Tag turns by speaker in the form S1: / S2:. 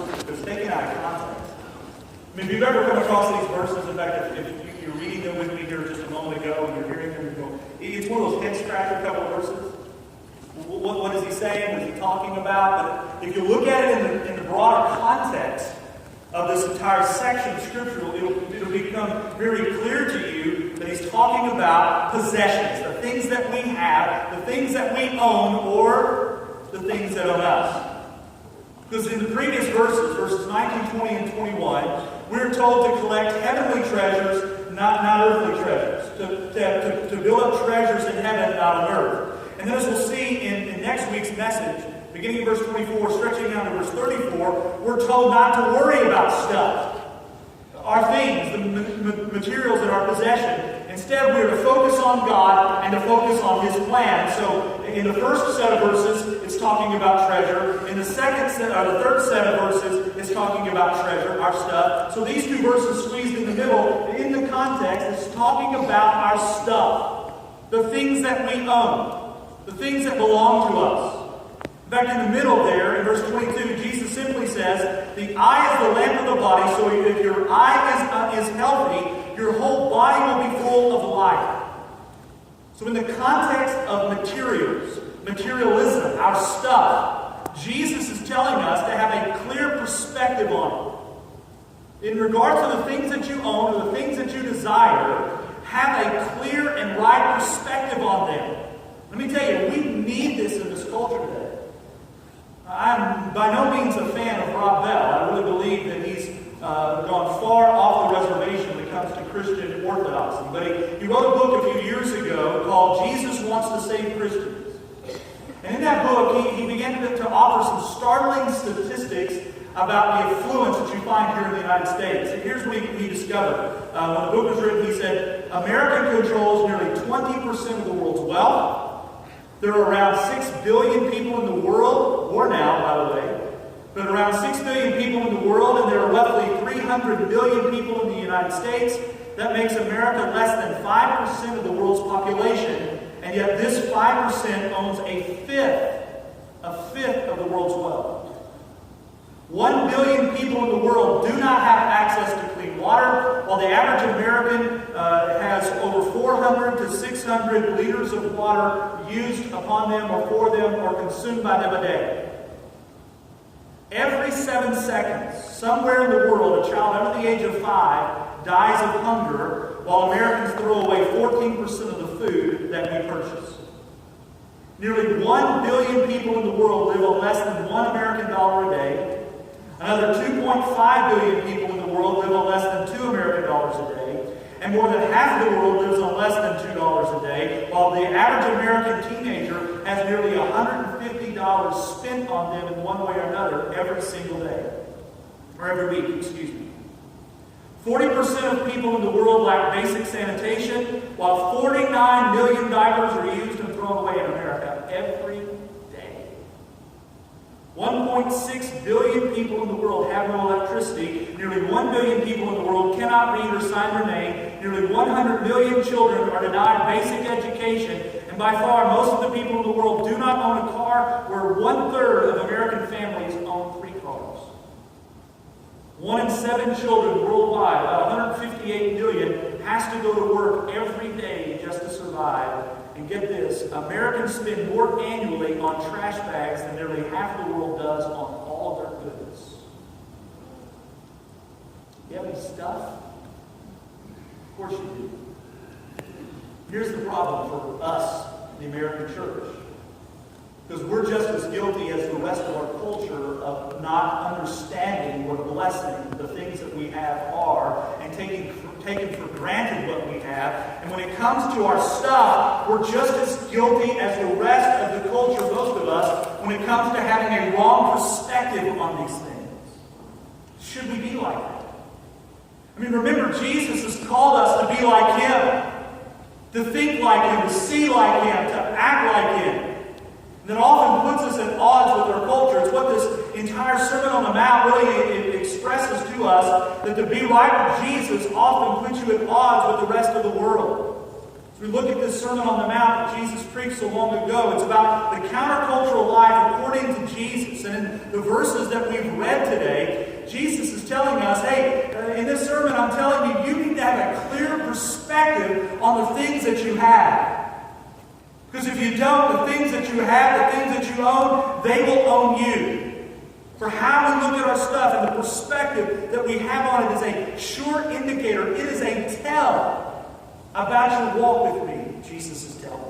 S1: verses because taken out of context. I mean, if you've ever come across these verses, in fact, if you're reading them with me here just a moment ago and you're hearing them, you go, it's one of those head-scratcher couple of verses. What is he saying? What is he talking about? But if you look at it in the broader context of this entire section of Scripture, it'll become very clear to you that he's talking about possessions, the things that we have, the things that we own, or the things that own us. Because in the previous verses 19, 20, and 21, we're told to collect heavenly treasures, not earthly treasures. To build up treasures in heaven, not on earth. And then as we'll see in next week's message, beginning of verse 24, stretching down to verse 34, we're told not to worry about stuff. Our things, the materials in our possession. Instead, we're to focus on God and to focus on His plan. So, in the first set of verses, it's talking about treasure. In the third set of verses, it's talking about treasure, our stuff. So these two verses squeezed in the middle, in the context, it's talking about our stuff. The things that we own. The things that belong to us. In fact, in the middle there, in verse 22, Jesus simply says, the eye is the lamp of the body, so if your eye is healthy, your whole body will be full of light. So in the context of materialism, our stuff, Jesus is telling us to have a clear perspective on it. In regard to the things that you own or the things that you desire, have a clear and right perspective on them. Let me tell you, we need this in this culture today. I'm by no means a fan of Rob Bell. I really believe that he's gone far off the reservation when it comes to Christian orthodoxy. But he wrote a book a few years ago called Jesus Wants to Save Christians. And in that book, he began to offer some startling statistics about the affluence that you find here in the United States. And here's what he discovered. When the book was written, he said, America controls nearly 20% of the world's wealth. There are around 6 billion people in the world, more now, by the way, but around 6 billion people in the world, and there are roughly 300 million people in the United States. That makes America less than 5% of the world's population, and yet this 5% owns a fifth of the world's wealth. 1 billion people in the world do not have access to clean water, while the average American has over 400 to 600 liters of water used upon them or for them or consumed by them a day. Every 7 seconds, somewhere in the world, a child under the age of 5 dies of hunger, while Americans throw away 14% of the food that we purchase. Nearly 1 billion people in the world live on less than $1 American dollar a day. Another 2.5 billion people in the world live on less than $2 American dollars a day. And more than half of the world lives on less than $2 a day, while the average American teenager has nearly $150 spent on them in one way or another every single day. Or every week, excuse me. 40% of people in the world lack basic sanitation, while 49 million diapers are used and thrown away in America every day. 1.6 billion people in the world have no electricity. Nearly 1 billion people in the world cannot read or sign their name. Nearly 100 million children are denied basic education. And by far, most of the people in the world do not own a car, where 1/3 of American families own 3 cars. 1 in 7 children worldwide, about 158 million, has to go to work every day just to survive. And get this, Americans spend more annually on trash bags than nearly half the world does on all their goods. You have any stuff? Of course you do. Here's the problem for us, the American church. Because we're just as guilty as the rest of our culture of not understanding what a blessing the things that we have are, and taking for granted what we have. And when it comes to our stuff, we're just as guilty as the rest of the culture, most of us, when it comes to having a wrong perspective on these things. Should we be like that? I mean, remember, Jesus has called us to be like Him, to think like Him, to see like Him, to act like Him. And that often puts us at odds with our culture. It's what this entire Sermon on the Mount really expresses to us, that to be right with Jesus often puts you at odds with the rest of the world. As we look at this Sermon on the Mount that Jesus preached so long ago, it's about the countercultural life according to Jesus. And in the verses that we've read today, sermon, I'm telling you, you need to have a clear perspective on the things that you have. Because if you don't, the things that you have, the things that you own, they will own you. For how we look at our stuff and the perspective that we have on it is a sure indicator. It is a tell about your walk with me, Jesus is telling.